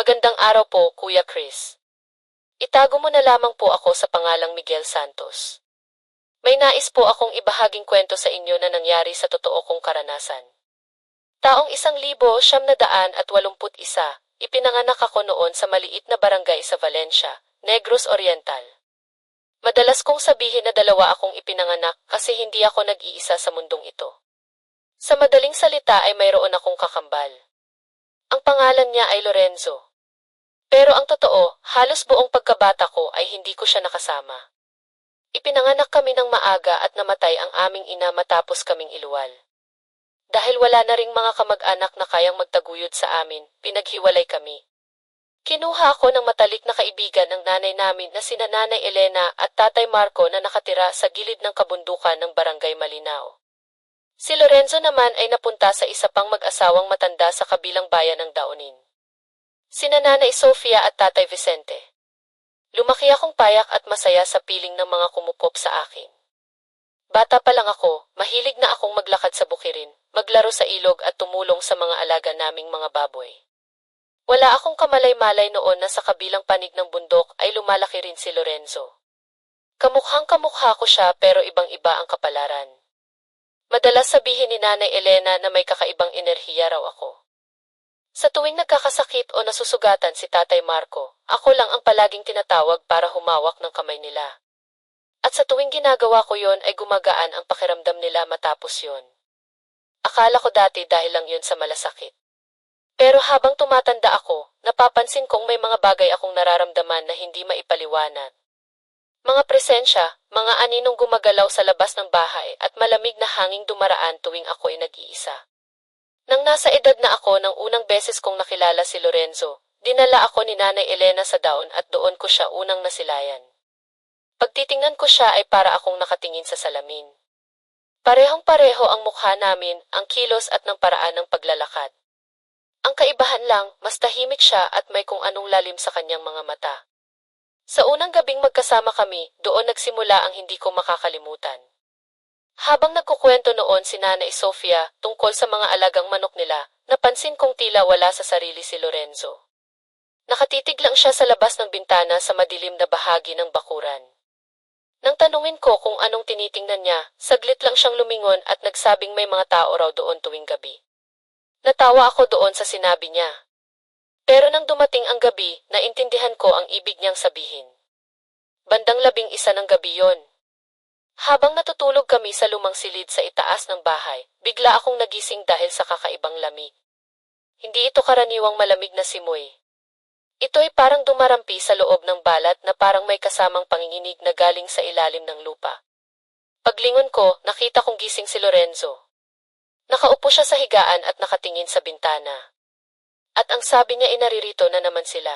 Magandang araw po, Kuya Chris. Itago mo na lamang po ako sa pangalang Miguel Santos. May nais po akong ibahaging kwento sa inyo na nangyari sa totoo kong karanasan. Taong 1981, ipinanganak ako noon sa maliit na barangay sa Valencia, Negros Oriental. Madalas kong sabihin na dalawa akong ipinanganak kasi hindi ako nag-iisa sa mundong ito. Sa madaling salita ay mayroon akong kakambal. Ang pangalan niya ay Lorenzo. Pero ang totoo, halos buong pagkabata ko ay hindi ko siya nakasama. Ipinanganak kami ng maaga at namatay ang aming ina matapos kaming iluwal. Dahil wala na ring mga kamag-anak na kayang magtaguyod sa amin, pinaghiwalay kami. Kinuha ako ng matalik na kaibigan ng nanay namin na sina Nanay Elena at Tatay Marco na nakatira sa gilid ng kabundukan ng Barangay Malinao. Si Lorenzo naman ay napunta sa isa pang mag-asawang matanda sa kabilang bayan ng Daonin. Sina Nanay Sofia at Tatay Vicente. Lumaki akong payak at masaya sa piling ng mga kumupop sa akin. Bata pa lang ako, mahilig na akong maglakad sa bukirin, maglaro sa ilog at tumulong sa mga alaga naming mga baboy. Wala akong kamalay-malay noon na sa kabilang panig ng bundok ay lumalaki rin si Lorenzo. Kamukhang-kamukha ko siya pero ibang-iba ang kapalaran. Madalas sabihin ni Nanay Elena na may kakaibang enerhiya raw ako. Sa tuwing nagkakasakit o nasusugatan si Tatay Marco, ako lang ang palaging tinatawag para humawak ng kamay nila. At sa tuwing ginagawa ko yon ay gumagaan ang pakiramdam nila matapos yon. Akala ko dati dahil lang yon sa malasakit. Pero habang tumatanda ako, napapansin kong may mga bagay akong nararamdaman na hindi maipaliwanag. Mga presensya, mga aninong gumagalaw sa labas ng bahay at malamig na hanging dumaraan tuwing ako ay nag-iisa. Nang nasa edad na ako nang unang beses kong nakilala si Lorenzo, dinala ako ni Nanay Elena sa Daon at doon ko siya unang nasilayan. Pagtitingnan ko siya ay para akong nakatingin sa salamin. Parehong-pareho ang mukha namin, ang kilos at ng paraan ng paglalakad. Ang kaibahan lang, mas tahimik siya at may kung anong lalim sa kanyang mga mata. Sa unang gabing magkasama kami, doon nagsimula ang hindi ko makakalimutan. Habang nagkukwento noon si Nanay Sofia tungkol sa mga alagang manok nila, napansin kong tila wala sa sarili si Lorenzo. Nakatitig lang siya sa labas ng bintana sa madilim na bahagi ng bakuran. Nang tanungin ko kung anong tinitingnan niya, saglit lang siyang lumingon at nagsabing may mga tao raw doon tuwing gabi. Natawa ako doon sa sinabi niya. Pero nang dumating ang gabi, naintindihan ko ang ibig niyang sabihin. Bandang 11 ng gabi yon. Habang natutulog kami sa lumang silid sa itaas ng bahay, bigla akong nagising dahil sa kakaibang lamig. Hindi ito karaniwang malamig na simoy. Ito ay parang dumarampi sa loob ng balat na parang may kasamang panginginig na galing sa ilalim ng lupa. Paglingon ko, nakita kong gising si Lorenzo. Nakaupo siya sa higaan at nakatingin sa bintana. At ang sabi niya ay naririto na naman sila.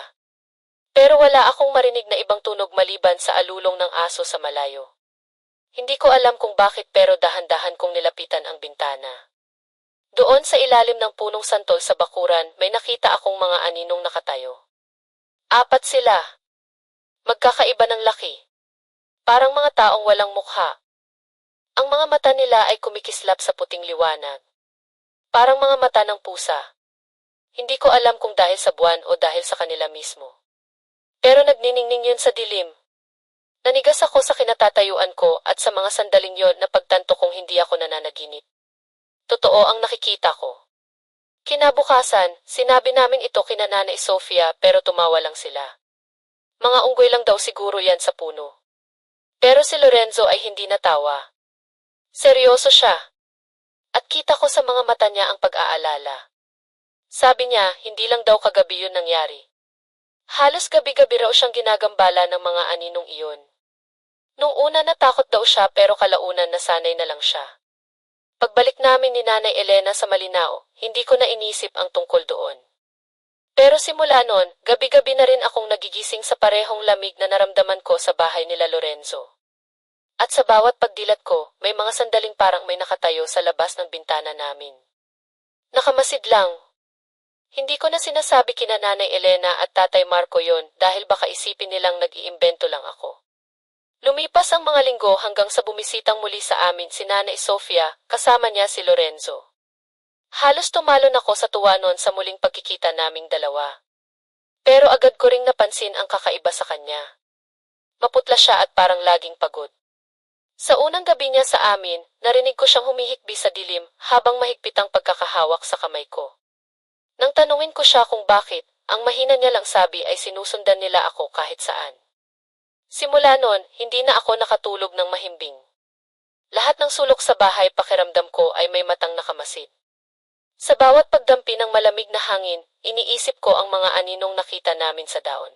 Pero wala akong marinig na ibang tunog maliban sa alulong ng aso sa malayo. Hindi ko alam kung bakit pero dahan-dahan kong nilapitan ang bintana. Doon sa ilalim ng punong santol sa bakuran, may nakita akong mga aninong nakatayo. 4 sila. Magkakaiba ng laki. Parang mga taong walang mukha. Ang mga mata nila ay kumikislap sa puting liwanag. Parang mga mata ng pusa. Hindi ko alam kung dahil sa buwan o dahil sa kanila mismo. Pero nagniningning yun sa dilim. Nanigas ako sa kinatatayuan ko at sa mga sandaling yon na pagtanto kong hindi ako nananaginip. Totoo ang nakikita ko. Kinabukasan, sinabi namin ito kina Nanay Sofia pero tumawa lang sila. Mga unggoy lang daw siguro yan sa puno. Pero si Lorenzo ay hindi natawa. Seryoso siya. At kita ko sa mga mata niya ang pag-aalala. Sabi niya, hindi lang daw kagabi yun nangyari. Halos gabi-gabi raw siyang ginagambala ng mga aninong iyon. Nung una natakot daw siya pero kalaunan nasanay na lang siya. Pagbalik namin ni Nanay Elena sa Malinao, hindi ko na inisip ang tungkol doon. Pero simula noon, gabi-gabi na rin akong nagigising sa parehong lamig na naramdaman ko sa bahay nila Lorenzo. At sa bawat pagdilat ko, may mga sandaling parang may nakatayo sa labas ng bintana namin. Nakamasid lang. Hindi ko na sinasabi kina Nanay Elena at Tatay Marco yon dahil baka isipin nilang nag-iimbento lang ako. Lumipas ang mga linggo hanggang sa bumisitang muli sa amin si Nanay Sofia, kasama niya si Lorenzo. Halos tumalon ako sa tuwa noon sa muling pagkikita naming dalawa. Pero agad ko ring napansin ang kakaiba sa kanya. Maputla siya at parang laging pagod. Sa unang gabi niya sa amin, narinig ko siyang humihikbi sa dilim habang mahigpit ang pagkakahawak sa kamay ko. Nang tanungin ko siya kung bakit, ang mahina niya lang sabi ay sinusundan nila ako kahit saan. Simula noon, hindi na ako nakatulog ng mahimbing. Lahat ng sulok sa bahay pakiramdam ko ay may matang nakamasid. Sa bawat pagdampi ng malamig na hangin, iniisip ko ang mga aninong nakita namin sa daon.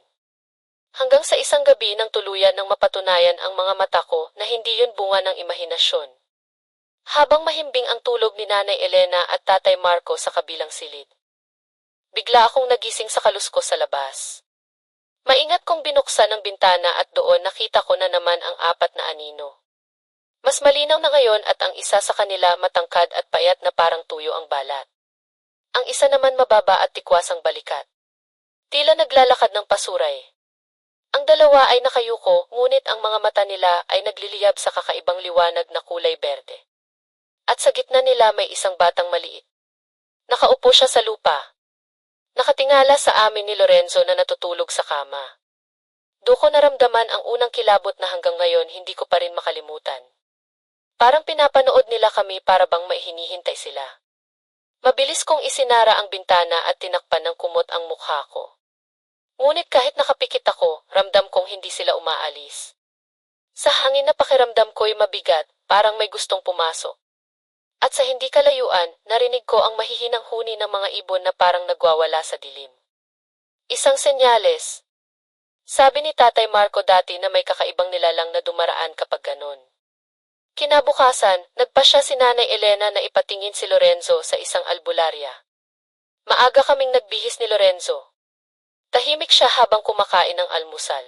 Hanggang sa isang gabi nang tuluyan ng mapatunayan ang mga mata ko na hindi yun bunga ng imahinasyon. Habang mahimbing ang tulog ni Nanay Elena at Tatay Marco sa kabilang silid, bigla akong nagising sa kaluskos sa labas. Maingat kong binuksan ang bintana at doon nakita ko na naman ang apat na anino. Mas malinaw na ngayon at ang isa sa kanila matangkad at payat na parang tuyo ang balat. Ang isa naman mababa at tikwas ang balikat. Tila naglalakad ng pasuray. Ang dalawa ay nakayuko, ngunit ang mga mata nila ay nagliliyab sa kakaibang liwanag na kulay berde. At sa gitna nila may isang batang maliit. Nakaupo siya sa lupa. Nakatingala sa amin ni Lorenzo na natutulog sa kama. Doon ko naramdaman ang unang kilabot na hanggang ngayon hindi ko pa rin makalimutan. Parang pinapanood nila kami para bang may hinihintay sila. Mabilis kong isinara ang bintana at tinakpan ng kumot ang mukha ko. Ngunit kahit nakapikit ako, ramdam kong hindi sila umaalis. Sa hangin na pakiramdam ko'y mabigat, parang may gustong pumasok. At sa hindi kalayuan, narinig ko ang mahihinang huni ng mga ibon na parang nagwawala sa dilim. Isang senyales. Sabi ni Tatay Marco dati na may kakaibang nilalang na dumaraan kapag ganon. Kinabukasan, nagpasya si Nanay Elena na ipatingin si Lorenzo sa isang albularya. Maaga kaming nagbihis ni Lorenzo. Tahimik siya habang kumakain ng almusal.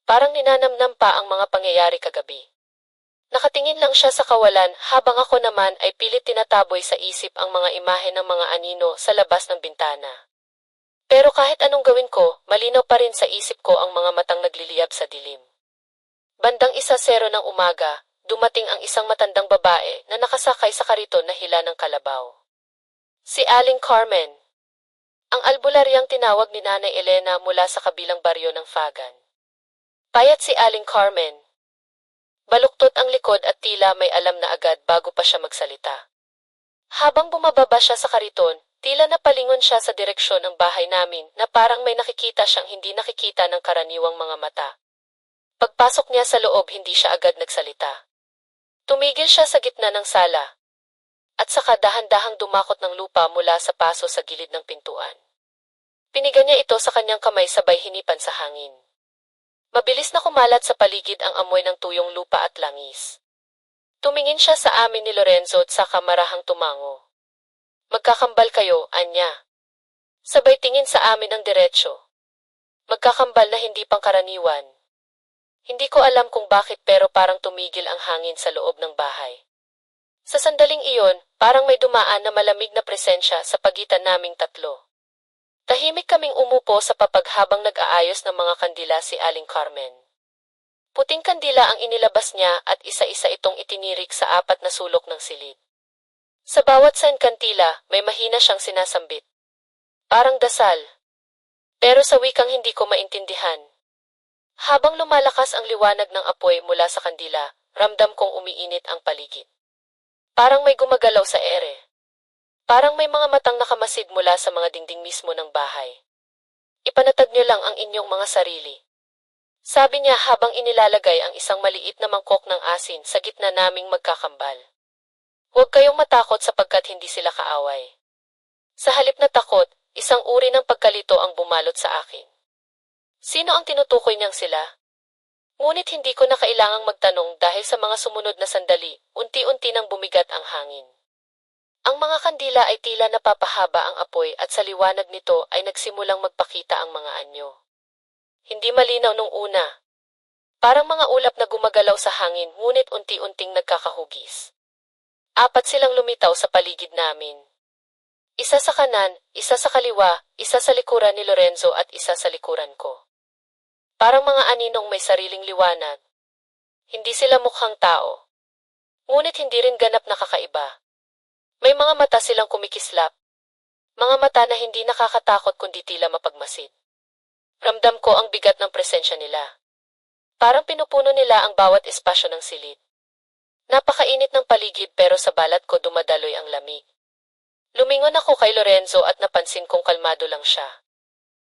Parang ninanamnam pa ang mga pangyayari kagabi. Nakatingin lang siya sa kawalan habang ako naman ay pilit tinataboy sa isip ang mga imahe ng mga anino sa labas ng bintana. Pero kahit anong gawin ko, malinaw pa rin sa isip ko ang mga matang nagliliyab sa dilim. Bandang 1:00 ng umaga, dumating ang isang matandang babae na nakasakay sa kariton na hila ng kalabaw. Si Aling Carmen. Ang albularyang tinawag ni Nanay Elena mula sa kabilang baryo ng Fagan. Payat si Aling Carmen. Baluktot ang likod at tila may alam na agad bago pa siya magsalita. Habang bumababa siya sa kariton, tila napalingon siya sa direksyon ng bahay namin na parang may nakikita siyang hindi nakikita ng karaniwang mga mata. Pagpasok niya sa loob, hindi siya agad nagsalita. Tumigil siya sa gitna ng sala. At saka dahan-dahang dumakot ng lupa mula sa paso sa gilid ng pintuan. Piniga niya ito sa kanyang kamay sabay hinipan sa hangin. Mabilis na kumalat sa paligid ang amoy ng tuyong lupa at langis. Tumingin siya sa amin ni Lorenzo at saka marahang tumango. Magkakambal kayo, anya. Sabay tingin sa amin ang diretsyo. Magkakambal na hindi pangkaraniwan. Hindi ko alam kung bakit pero parang tumigil ang hangin sa loob ng bahay. Sa sandaling iyon, parang may dumaan na malamig na presensya sa pagitan naming tatlo. Tahimik kaming umupo sa papag habang nag-aayos ng mga kandila si Aling Carmen. Puting kandila ang inilabas niya at isa-isa itong itinirik sa apat na sulok ng silid. Sa bawat kandila, may mahina siyang sinasambit. Parang dasal. Pero sa wikang hindi ko maintindihan. Habang lumalakas ang liwanag ng apoy mula sa kandila, ramdam kong umiinit ang paligid. Parang may gumagalaw sa ere. Parang may mga matang nakamasid mula sa mga dingding mismo ng bahay. Ipanatag niyo lang ang inyong mga sarili. Sabi niya habang inilalagay ang isang maliit na mangkok ng asin sa gitna naming magkakambal. Huwag kayong matakot sapagkat hindi sila kaaway. Sa halip na takot, isang uri ng pagkalito ang bumalot sa akin. Sino ang tinutukoy niyang sila? Ngunit hindi ko na kailangang magtanong dahil sa mga sumunod na sandali, unti-unti nang bumigat ang hangin. Ang mga kandila ay tila napapahaba ang apoy at sa liwanag nito ay nagsimulang magpakita ang mga anyo. Hindi malinaw nung una. Parang mga ulap na gumagalaw sa hangin ngunit unti-unting nagkakahugis. 4 silang lumitaw sa paligid namin. Isa sa kanan, isa sa kaliwa, isa sa likuran ni Lorenzo at isa sa likuran ko. Parang mga aninong may sariling liwanag. Hindi sila mukhang tao. Ngunit hindi rin ganap na kakaiba. May mga mata silang kumikislap. Mga mata na hindi nakakatakot kundi tila mapagmasid. Ramdam ko ang bigat ng presensya nila. Parang pinupuno nila ang bawat espasyo ng silid. Napakainit ng paligid pero sa balat ko dumadaloy ang lamig. Lumingon ako kay Lorenzo at napansin kong kalmado lang siya.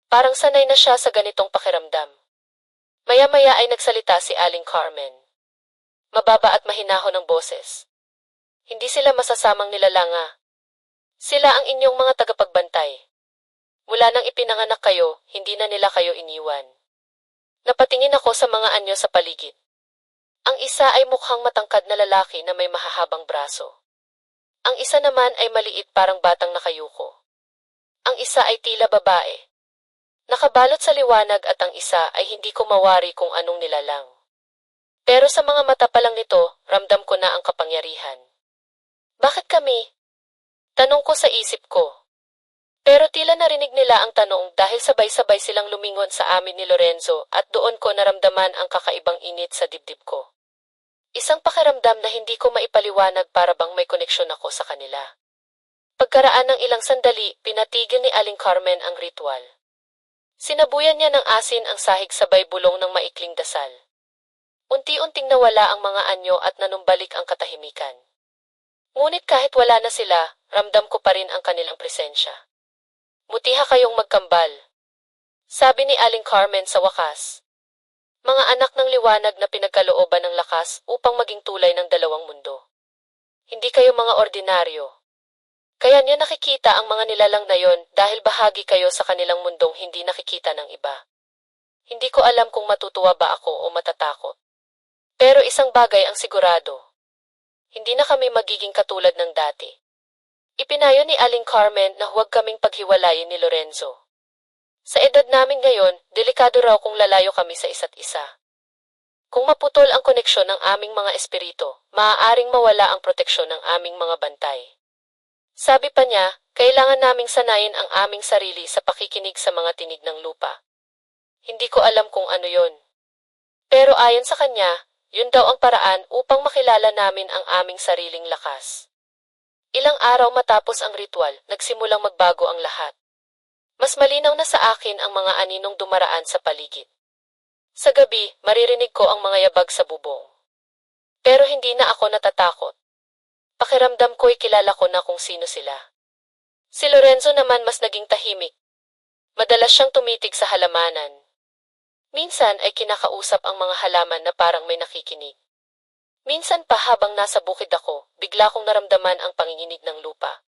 Parang sanay na siya sa ganitong pakiramdam. Maya-maya ay nagsalita si Aling Carmen. Mababa at mahinahon ang boses. Hindi sila masasamang nilalanga. Sila ang inyong mga tagapagbantay. Mula nang ipinanganak kayo, hindi na nila kayo iniwan. Napatingin ako sa mga anyo sa paligid. Ang isa ay mukhang matangkad na lalaki na may mahahabang braso. Ang isa naman ay maliit parang batang nakayuko. Ang isa ay tila babae. Nakabalot sa liwanag at ang isa ay hindi ko mawari kung anong nilalang. Pero sa mga mata pa lang nito, ramdam ko na ang kapangyarihan. Bakit kami? Tanong ko sa isip ko. Pero tila narinig nila ang tanong dahil sabay-sabay silang lumingon sa amin ni Lorenzo at doon ko naramdaman ang kakaibang init sa dibdib ko. Isang pakiramdam na hindi ko maipaliwanag para bang may koneksyon ako sa kanila. Pagkaraan ng ilang sandali, pinatigil ni Aling Carmen ang ritual. Sinabuyan niya ng asin ang sahig sabay bulong ng maikling dasal. Unti-unting nawala ang mga anyo at nanumbalik ang katahimikan. Ngunit kahit wala na sila, ramdam ko pa rin ang kanilang presensya. Mutiha kayong magkambal, sabi ni Aling Carmen sa wakas. Mga anak ng liwanag na pinagkalooban ng lakas upang maging tulay ng dalawang mundo. Hindi kayo mga ordinaryo. Kaya niya nakikita ang mga nilalang na yon dahil bahagi kayo sa kanilang mundong hindi nakikita ng iba. Hindi ko alam kung matutuwa ba ako o matatakot. Pero isang bagay ang sigurado. Hindi na kami magiging katulad ng dati. Ipinayo ni Aling Carmen na huwag kaming paghiwalayin ni Lorenzo. Sa edad namin ngayon, delikado raw kung lalayo kami sa isa't isa. Kung maputol ang koneksyon ng aming mga espiritu, maaaring mawala ang proteksyon ng aming mga bantay. Sabi pa niya, kailangan naming sanayin ang aming sarili sa pakikinig sa mga tinig ng lupa. Hindi ko alam kung ano yon. Pero ayon sa kanya, yun daw ang paraan upang makilala namin ang aming sariling lakas. Ilang araw matapos ang ritual, nagsimulang magbago ang lahat. Mas malinaw na sa akin ang mga aninong dumaraan sa paligid. Sa gabi, maririnig ko ang mga yabag sa bubong. Pero hindi na ako natatakot. Pakiramdam ko'y kilala ko na kung sino sila. Si Lorenzo naman mas naging tahimik. Madalas siyang tumitig sa halamanan. Minsan ay kinakausap ang mga halaman na parang may nakikinig. Minsan pa habang nasa bukid ako, bigla kong naramdaman ang panginginig ng lupa.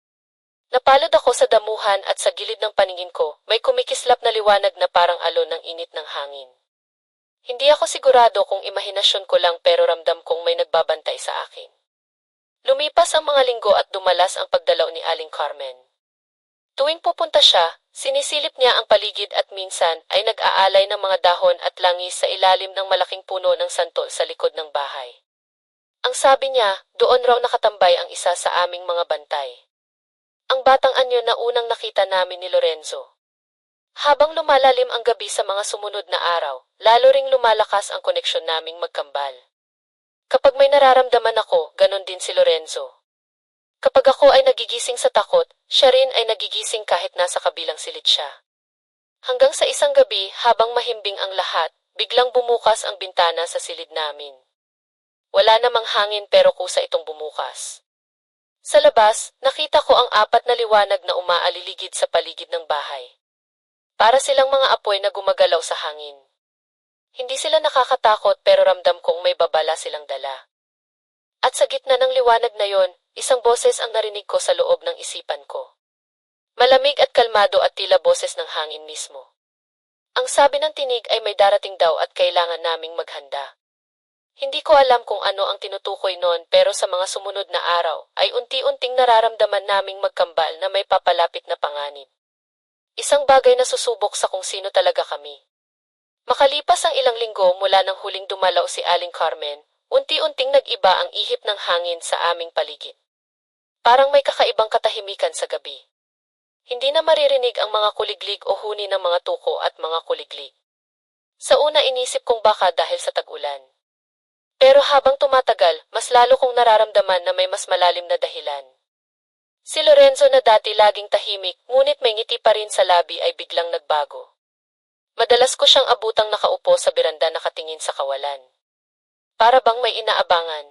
Napalad ako sa damuhan at sa gilid ng paningin ko, may kumikislap na liwanag na parang alon ng init ng hangin. Hindi ako sigurado kung imahinasyon ko lang pero ramdam kong may nagbabantay sa akin. Lumipas ang mga linggo at dumalas ang pagdalaw ni Aling Carmen. Tuwing pupunta siya, sinisilip niya ang paligid at minsan ay nag-aalay ng mga dahon at langis sa ilalim ng malaking puno ng santol sa likod ng bahay. Ang sabi niya, doon raw nakatambay ang isa sa aming mga bantay. Ang batang anyo na unang nakita namin ni Lorenzo. Habang lumalalim ang gabi sa mga sumunod na araw, lalo ring lumalakas ang koneksyon naming magkambal. Kapag may nararamdaman ako, ganon din si Lorenzo. Kapag ako ay nagigising sa takot, siya rin ay nagigising kahit nasa kabilang silid siya. Hanggang sa isang gabi, habang mahimbing ang lahat, biglang bumukas ang bintana sa silid namin. Wala namang hangin pero kusa itong bumukas. Sa labas, nakita ko ang apat na liwanag na umaaliligid sa paligid ng bahay. Para silang mga apoy na gumagalaw sa hangin. Hindi sila nakakatakot pero ramdam kong may babala silang dala. At sa gitna ng liwanag na yon, isang boses ang narinig ko sa loob ng isipan ko. Malamig at kalmado at tila boses ng hangin mismo. Ang sabi ng tinig ay may darating daw at kailangan naming maghanda. Hindi ko alam kung ano ang tinutukoy noon pero sa mga sumunod na araw ay unti-unting nararamdaman naming magkambal na may papalapit na panganib. Isang bagay na susubok sa kung sino talaga kami. Makalipas ang ilang linggo mula nang huling dumalaw si Aling Carmen, unti-unting nag-iba ang ihip ng hangin sa aming paligid. Parang may kakaibang katahimikan sa gabi. Hindi na maririnig ang mga kuliglig o huni ng mga tuko at mga kuliglig. Sa una inisip kong baka dahil sa tag-ulan. Pero habang tumatagal, mas lalo kong nararamdaman na may mas malalim na dahilan. Si Lorenzo na dati laging tahimik, ngunit may ngiti pa rin sa labi ay biglang nagbago. Madalas ko siyang abutang nakaupo sa beranda nakatingin sa kawalan. Para bang may inaabangan.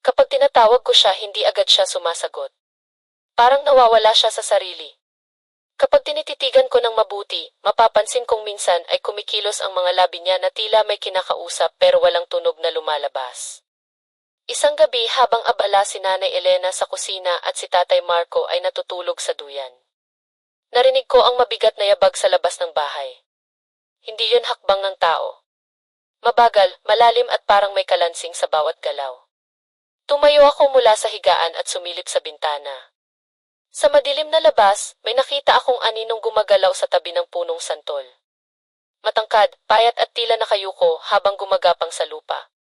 Kapag tinatawag ko siya, hindi agad siya sumasagot. Parang nawawala siya sa sarili. Kapag tinititigan ko ng mabuti, mapapansin kong minsan ay kumikilos ang mga labi niya na tila may kinakausap pero walang tunog na lumalabas. Isang gabi habang abala si Nanay Elena sa kusina at si Tatay Marco ay natutulog sa duyan. Narinig ko ang mabigat na yabag sa labas ng bahay. Hindi yun hakbang ng tao. Mabagal, malalim at parang may kalansing sa bawat galaw. Tumayo ako mula sa higaan at sumilip sa bintana. Sa madilim na labas, may nakita akong aninong gumagalaw sa tabi ng punong santol. Matangkad, payat at tila nakayuko habang gumagapang sa lupa.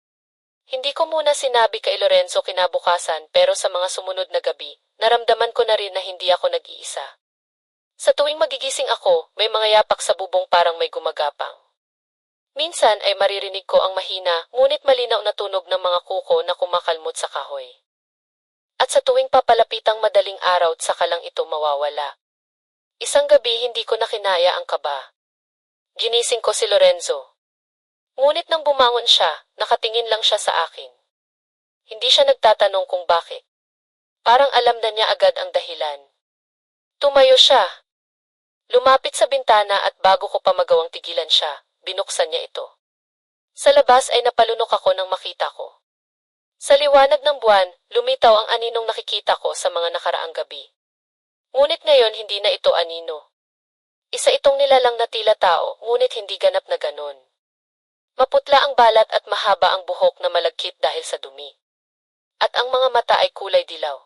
Hindi ko muna sinabi kay Lorenzo kinabukasan pero sa mga sumunod na gabi, naramdaman ko na rin na hindi ako nag-iisa. Sa tuwing magigising ako, may mga yapak sa bubong parang may gumagapang. Minsan ay maririnig ko ang mahina, ngunit malinaw na tunog ng mga kuko na kumakalmot sa kahoy. At sa tuwing papalapitang madaling araw saka lang ito mawawala. Isang gabi hindi ko na kinaya ang kaba. Ginising ko si Lorenzo. Ngunit nang bumangon siya, nakatingin lang siya sa akin. Hindi siya nagtatanong kung bakit. Parang alam na niya agad ang dahilan. Tumayo siya. Lumapit sa bintana at bago ko pa magawang tigilan siya, binuksan niya ito. Sa labas ay napalunok ako nang makita ko. Sa liwanag ng buwan, lumitaw ang aninong nakikita ko sa mga nakaraang gabi. Ngunit ngayon hindi na ito anino. Isa itong nilalang na tila tao, ngunit hindi ganap na ganon. Maputla ang balat at mahaba ang buhok na malagkit dahil sa dumi. At ang mga mata ay kulay dilaw.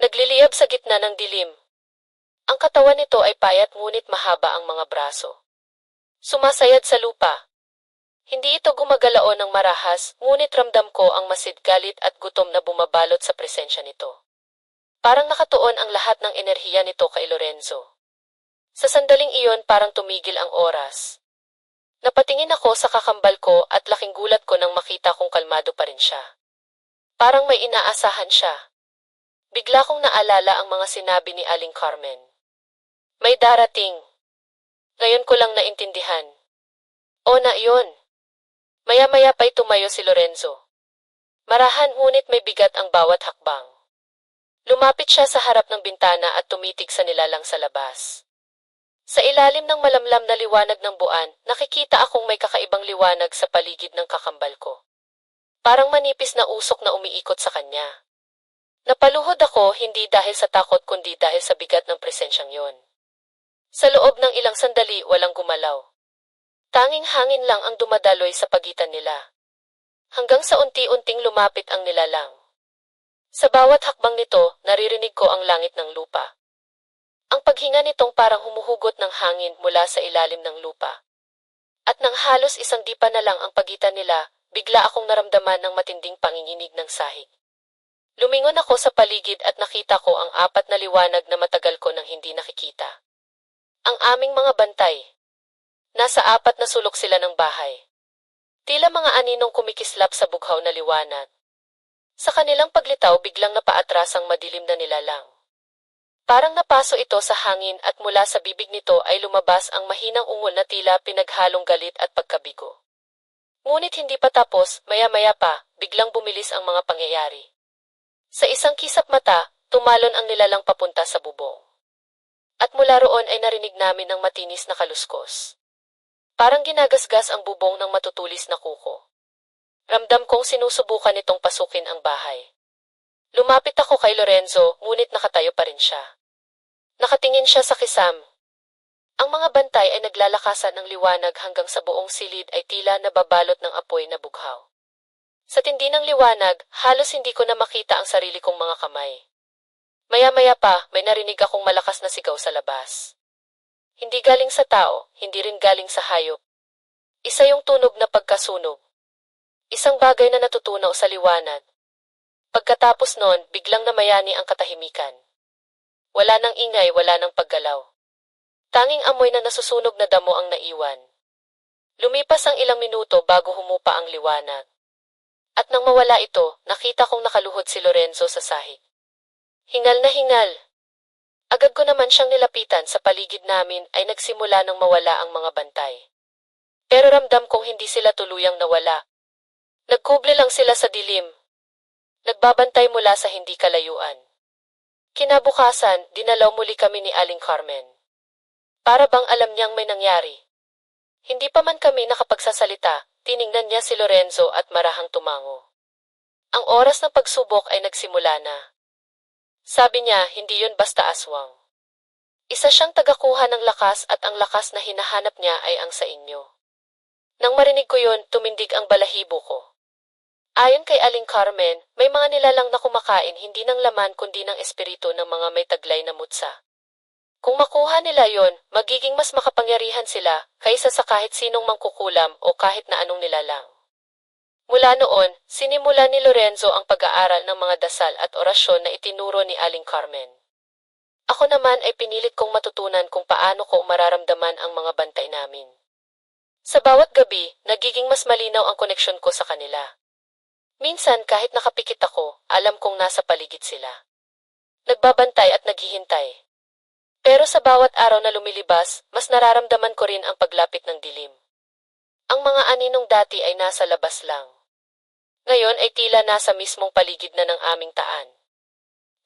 Nagliliyab sa gitna ng dilim. Ang katawan nito ay payat ngunit mahaba ang mga braso. Sumasayad sa lupa. Hindi ito gumagalao ng marahas, ngunit ramdam ko ang masid galit at gutom na bumabalot sa presensya nito. Parang nakatuon ang lahat ng enerhiya nito kay Lorenzo. Sa sandaling iyon parang tumigil ang oras. Napatingin ako sa kakambal ko at laking gulat ko nang makita kong kalmado pa rin siya. Parang may inaasahan siya. Bigla kong naalala ang mga sinabi ni Aling Carmen. May darating. Ngayon ko lang naintindihan. O na iyon. Maya-maya pa'y tumayo si Lorenzo. Marahan ngunit may bigat ang bawat hakbang. Lumapit siya sa harap ng bintana at tumitig sa nilalang sa labas. Sa ilalim ng malamlam na liwanag ng buwan, nakikita akong may kakaibang liwanag sa paligid ng kakambal ko. Parang manipis na usok na umiikot sa kanya. Napaluhod ako hindi dahil sa takot kundi dahil sa bigat ng presensyang yon. Sa loob ng ilang sandali walang gumalaw. Tanging hangin lang ang dumadaloy sa pagitan nila. Hanggang sa unti-unting lumapit ang nilalang. Sa bawat hakbang nito, naririnig ko ang langit ng lupa. Ang paghinga nitong parang humuhugot ng hangin mula sa ilalim ng lupa. At nang halos isang dipa na lang ang pagitan nila, bigla akong naramdaman ng matinding panginginig ng sahig. Lumingon ako sa paligid at nakita ko ang apat na liwanag na matagal ko nang hindi nakikita. Ang aming mga bantay. Nasa apat na sulok sila ng bahay. Tila mga aninong kumikislap sa bughaw na liwanag. Sa kanilang paglitaw biglang napaatras ang madilim na nilalang. Parang napaso ito sa hangin at mula sa bibig nito ay lumabas ang mahinang ungol na tila pinaghalong galit at pagkabigo. Ngunit hindi pa tapos, maya-maya pa, biglang bumilis ang mga pangyayari. Sa isang kisap mata, tumalon ang nilalang papunta sa bubong. At mula roon ay narinig namin ang matinis na kaluskos. Parang ginagasgas ang bubong ng matutulis na kuko. Ramdam kong sinusubukan nitong pasukin ang bahay. Lumapit ako kay Lorenzo, ngunit nakatayo pa rin siya. Nakatingin siya sa kisam. Ang mga bantay ay naglalakasan ng liwanag hanggang sa buong silid ay tila nababalot ng apoy na bughaw. Sa tindi ng liwanag, halos hindi ko na makita ang sarili kong mga kamay. Maya-maya pa, may narinig akong malakas na sigaw sa labas. Hindi galing sa tao, hindi rin galing sa hayop. Isa yung tunog na pagkasunog. Isang bagay na natutunaw sa liwanag. Pagkatapos noon, biglang namayani ang katahimikan. Wala nang ingay, wala nang paggalaw. Tanging amoy na nasusunog na damo ang naiwan. Lumipas ang ilang minuto bago humupa ang liwanag. At nang mawala ito, nakita kong nakaluhod si Lorenzo sa sahig. Hingal na hingal. Agad ko naman siyang nilapitan sa paligid namin ay nagsimula nang mawala ang mga bantay. pero ramdam kong hindi sila tuluyang nawala. Nagkubli lang sila sa dilim. Nagbabantay mula sa hindi kalayuan. Kinabukasan, dinalaw muli kami ni Aling Carmen. Para bang alam niyang may nangyari. Hindi pa man kami nakapagsasalita, tiningnan niya si Lorenzo at marahang tumango. Ang oras ng pagsubok ay nagsimula na. Sabi niya, hindi yun basta aswang. Isa siyang tagakuha ng lakas at ang lakas na hinahanap niya ay ang sa inyo. Nang marinig ko yun, tumindig ang balahibo ko. Ayon kay Aling Carmen, may mga nilalang na kumakain hindi ng laman kundi ng espiritu ng mga may taglay na mutsa. Kung makuha nila yon, magiging mas makapangyarihan sila kaysa sa kahit sinong mangkukulam o kahit na anong nilalang. Mula noon, sinimula ni Lorenzo ang pag-aaral ng mga dasal at orasyon na itinuro ni Aling Carmen. Ako naman ay pinilit kong matutunan kung paano ko mararamdaman ang mga bantay namin. Sa bawat gabi, nagiging mas malinaw ang koneksyon ko sa kanila. Minsan kahit nakapikit ako, alam kong nasa paligid sila. Nagbabantay at naghihintay. Pero sa bawat araw na lumilibas, mas nararamdaman ko rin ang paglapit ng dilim. Ang mga aninong dati ay nasa labas lang. Ngayon ay tila nasa mismong paligid na ng aming taan.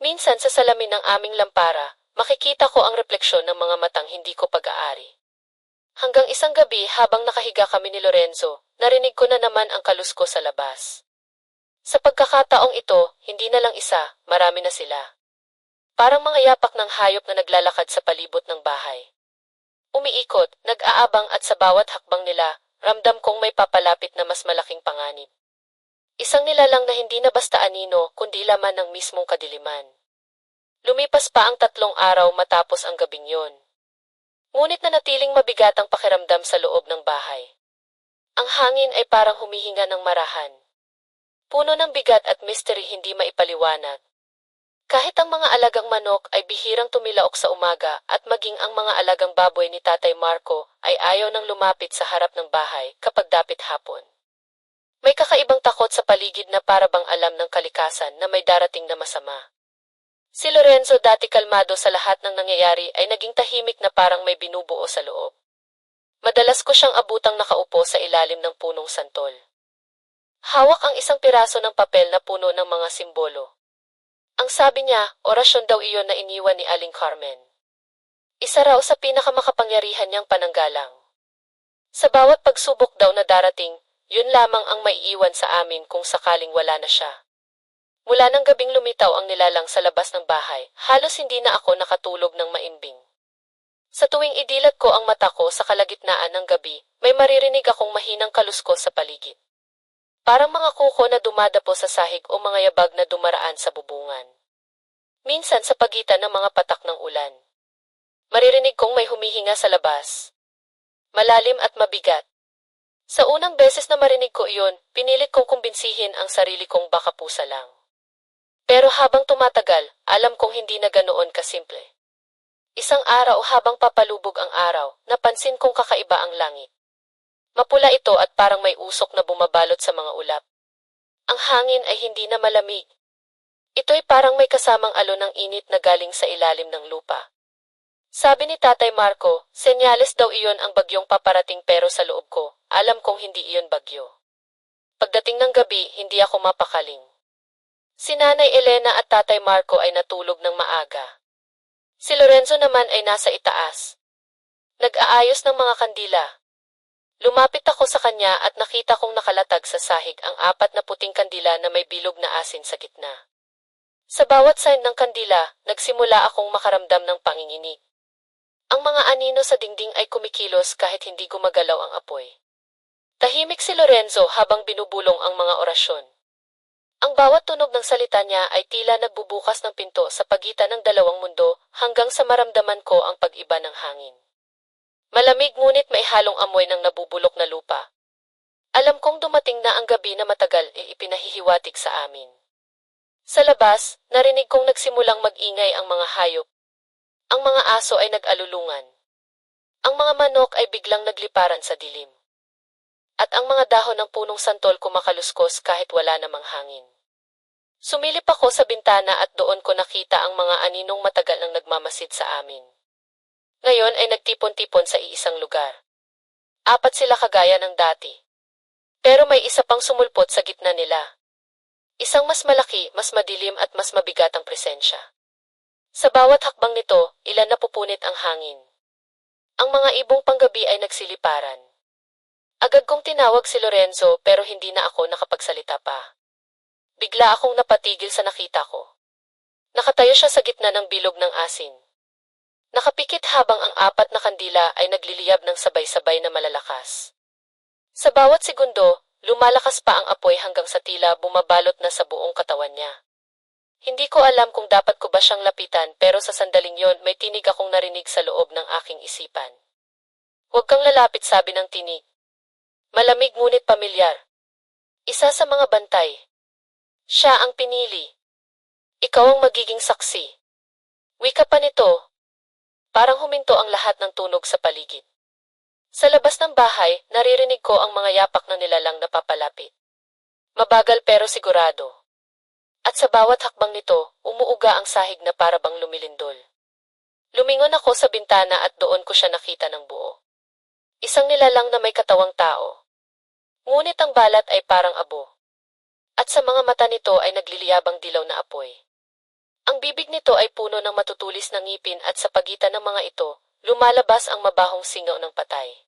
Minsan sa salamin ng aming lampara, makikita ko ang refleksyon ng mga matang hindi ko pag-aari. Hanggang isang gabi habang nakahiga kami ni Lorenzo, narinig ko na naman ang kalusko sa labas. Sa pagkakataong ito, hindi na lang isa, marami na sila. Parang mga yapak ng hayop na naglalakad sa palibot ng bahay. Umiikot, nag-aabang at sa bawat hakbang nila, ramdam kong may papalapit na mas malaking panganib. Isang nilalang na hindi na basta anino kundi laman ng mismong kadiliman. Lumipas pa ang 3 araw matapos ang gabing yon. Ngunit nanatiling mabigat ang pakiramdam sa loob ng bahay. Ang hangin ay parang humihinga ng marahan. Puno ng bigat at mystery hindi maipaliwanag. Kahit ang mga alagang manok ay bihirang tumilaok sa umaga at maging ang mga alagang baboy ni Tatay Marco ay ayaw nang lumapit sa harap ng bahay kapag dapit hapon. May kakaibang takot sa paligid na para bang alam ng kalikasan na may darating na masama. Si Lorenzo, dati kalmado sa lahat ng nangyayari, ay naging tahimik na parang may binubuo sa loob. Madalas ko siyang abutang nakaupo sa ilalim ng punong santol. Hawak ang isang piraso ng papel na puno ng mga simbolo. Ang sabi niya, orasyon daw iyon na iniwan ni Aling Carmen. Isa raw sa pinakamakapangyarihan niyang pananggalang. Sa bawat pagsubok daw na darating, yun lamang ang maiiwan sa amin kung sakaling wala na siya. Mula ng gabing lumitaw ang nilalang sa labas ng bahay, halos hindi na ako nakatulog ng maimbing. Sa tuwing idilat ko ang mata ko sa kalagitnaan ng gabi, may maririnig akong mahinang kaluskos sa paligid. Parang mga kuko na dumadapo sa sahig o mga yabag na dumaraan sa bubungan. Minsan sa pagitan ng mga patak ng ulan. Maririnig kong may humihinga sa labas. Malalim at mabigat. Sa unang beses na marinig ko iyon, pinilit kong kumbinsihin ang sarili kong baka pusa lang. Pero habang tumatagal, alam kong hindi na ganoon kasimple. Isang araw habang papalubog ang araw, napansin kong kakaiba ang langit. Mapula ito at parang may usok na bumabalot sa mga ulap. Ang hangin ay hindi na malamig. Ito'y parang may kasamang alon ng init na galing sa ilalim ng lupa. Sabi ni Tatay Marco, senyales daw iyon ang bagyong paparating, pero sa loob ko, alam kong hindi iyon bagyo. Pagdating ng gabi, hindi ako mapakaling. Si Nanay Elena at Tatay Marco ay natulog ng maaga. Si Lorenzo naman ay nasa itaas. Nag-aayos ng mga kandila. Lumapit ako sa kanya at nakita kong nakalatag sa sahig ang 4 na puting kandila na may bilog na asin sa gitna. Sa bawat side ng kandila, nagsimula akong makaramdam ng panginginig. Ang mga anino sa dingding ay kumikilos kahit hindi gumagalaw ang apoy. Tahimik si Lorenzo habang binubulong ang mga orasyon. Ang bawat tunog ng salita niya ay tila nagbubukas ng pinto sa pagitan ng dalawang mundo hanggang sa maramdaman ko ang pag-iba ng hangin. Malamig ngunit may halong amoy ng nabubulok na lupa. Alam kong dumating na ang gabi na matagal ipinahihiwatig sa amin. Sa labas, narinig kong nagsimulang mag-ingay ang mga hayop. Ang mga aso ay nag-alulungan. Ang mga manok ay biglang nagliparan sa dilim. At ang mga dahon ng punong santol kumakaluskos kahit wala namang hangin. Sumilip ako sa bintana at doon ko nakita ang mga aninong matagal nang nagmamasid sa amin. Ngayon ay nagtipon-tipon sa iisang lugar. Apat sila kagaya ng dati. Pero may isa pang sumulpot sa gitna nila. Isang mas malaki, mas madilim at mas mabigat ang presensya. Sa bawat hakbang nito, ilan napupunit ang hangin. Ang mga ibong panggabi ay nagsiliparan. Agad kong tinawag si Lorenzo pero hindi na ako nakapagsalita pa. Bigla akong napatigil sa nakita ko. Nakatayo siya sa gitna ng bilog ng asin. Nakapikit habang ang apat na kandila ay nagliliyab ng sabay-sabay na malalakas. Sa bawat segundo, lumalakas pa ang apoy hanggang sa tila bumabalot na sa buong katawan niya. Hindi ko alam kung dapat ko ba siyang lapitan pero sa sandaling yon may tinig akong narinig sa loob ng aking isipan. Huwag kang lalapit, sabi ng tinig. Malamig ngunit pamilyar. Isa sa mga bantay. Siya ang pinili. Ikaw ang magiging saksi. Wika pa nito. Parang huminto ang lahat ng tunog sa paligid. Sa labas ng bahay, naririnig ko ang mga yapak na nilalang na papalapit. Mabagal pero sigurado. At sa bawat hakbang nito, umuuga ang sahig na para bang lumilindol. Lumingon ako sa bintana at doon ko siya nakita ng buo. Isang nilalang na may katawang tao. Ngunit ang balat ay parang abo. At sa mga mata nito ay nagliliyabang dilaw na apoy. Ang bibig nito ay puno ng matutulis na ngipin at sa pagitan ng mga ito, lumalabas ang mabahong singaw ng patay.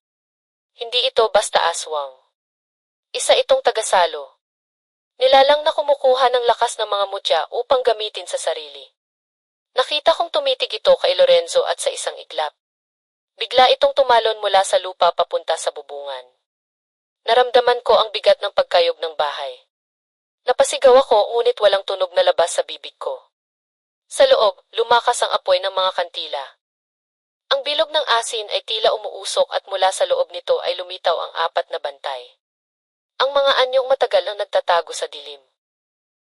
Hindi ito basta aswang. Isa itong tagasalo. Nilalang na kumukuha ng lakas ng mga mutya upang gamitin sa sarili. Nakita kong tumitig ito kay Lorenzo at sa isang iglap. Bigla itong tumalon mula sa lupa papunta sa bubungan. Naramdaman ko ang bigat ng pagkayog ng bahay. Napasigaw ako ngunit walang tunog na labas sa bibig ko. Sa loob, lumakas ang apoy ng mga kantila. Ang bilog ng asin ay tila umuusok at mula sa loob nito ay lumitaw ang apat na bantay. Ang mga anyong matagal ang nagtatago sa dilim.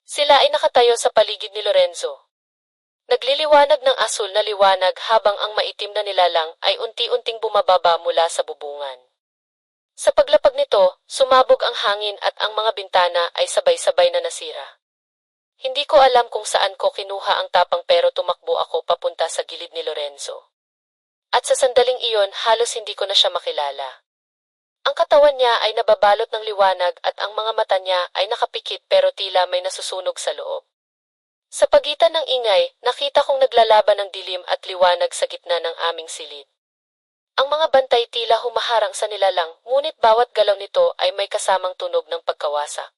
Sila ay nakatayo sa paligid ni Lorenzo. Nagliliwanag ng asul na liwanag habang ang maitim na nilalang ay unti-unting bumababa mula sa bubungan. Sa paglapag nito, sumabog ang hangin at ang mga bintana ay sabay-sabay na nasira. Hindi ko alam kung saan ko kinuha ang tapang pero tumakbo ako papunta sa gilid ni Lorenzo. At sa sandaling iyon, halos hindi ko na siya makilala. Ang katawan niya ay nababalot ng liwanag at ang mga mata niya ay nakapikit pero tila may nasusunog sa loob. Sa pagitan ng ingay, nakita kong naglalaban ng dilim at liwanag sa gitna ng aming silid. Ang mga bantay tila humaharang sa nilalang, ngunit bawat galaw nito ay may kasamang tunog ng pagkawasak.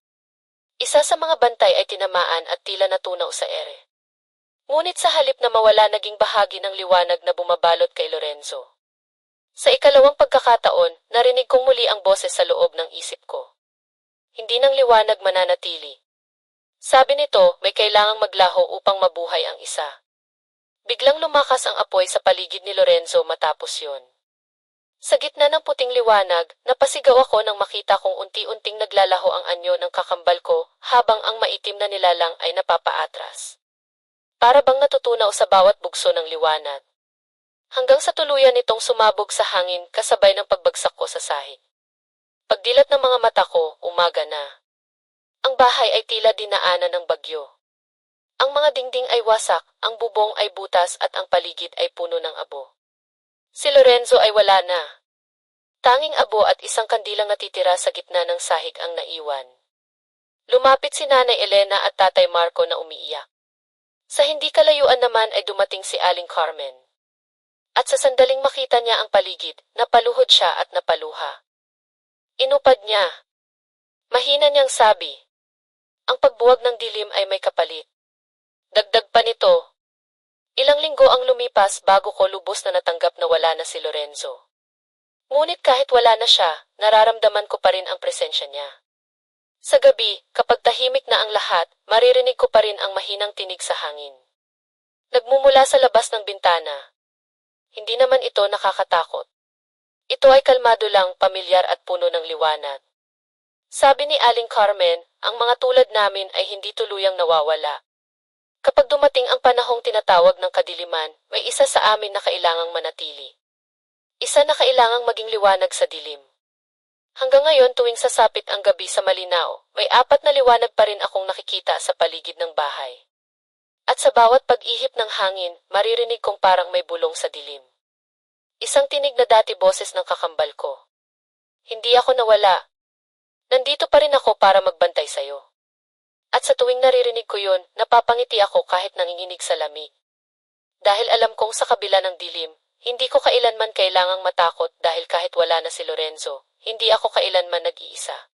Isa sa mga bantay ay tinamaan at tila natunaw sa ere. Ngunit sa halip na mawala, naging bahagi ng liwanag na bumabalot kay Lorenzo. Sa ikalawang pagkakataon, narinig kong muli ang boses sa loob ng isip ko. Hindi ng liwanag mananatili. Sabi nito, may kailangang maglaho upang mabuhay ang isa. Biglang lumakas ang apoy sa paligid ni Lorenzo matapos yon. Sa gitna ng puting liwanag, napasigaw ako nang makita kong unti-unting naglalaho ang anyo ng kakambal ko habang ang maitim na nilalang ay napapaatras. Para bang natutunaw sa bawat bugso ng liwanag. Hanggang sa tuluyan nitong sumabog sa hangin kasabay ng pagbagsak ko sa sahig. Pagdilat ng mga mata ko, umaga na. Ang bahay ay tila dinaanan ng bagyo. Ang mga dingding ay wasak, ang bubong ay butas at ang paligid ay puno ng abo. Si Lorenzo ay wala na. Tanging abo at isang kandilang natitira sa gitna ng sahig ang naiwan. Lumapit si Nanay Elena at Tatay Marco na umiiyak. Sa hindi kalayuan naman ay dumating si Aling Carmen. At sa sandaling makita niya ang paligid, napaluhod siya at napaluha. Inupad niya. Mahina niyang sabi. Ang pagbuwag ng dilim ay may kapalit. Dagdag pa nito. Ilang linggo ang lumipas bago ko lubos na natanggap na wala na si Lorenzo. Ngunit kahit wala na siya, nararamdaman ko pa rin ang presensya niya. Sa gabi, kapag tahimik na ang lahat, maririnig ko pa rin ang mahinang tinig sa hangin. Nagmumula sa labas ng bintana. Hindi naman ito nakakatakot. Ito ay kalmado lang, pamilyar at puno ng liwanag. Sabi ni Aling Carmen, ang mga tulad namin ay hindi tuluyang nawawala. Kapag dumating ang panahong tinatawag ng kadiliman, may isa sa amin na kailangang manatili. Isa na kailangang maging liwanag sa dilim. Hanggang ngayon tuwing sasapit ang gabi sa malinaw, may apat na liwanag pa rin akong nakikita sa paligid ng bahay. At sa bawat pag-ihip ng hangin, maririnig kong parang may bulong sa dilim. Isang tinig na dati boses ng kakambal ko. Hindi ako nawala. Nandito pa rin ako para magbantay sa'yo. At sa tuwing naririnig ko yun, napapangiti ako kahit nanginginig sa lami. Dahil alam kong sa kabila ng dilim, hindi ko kailanman kailangang matakot dahil kahit wala na si Lorenzo, hindi ako kailanman nag-iisa.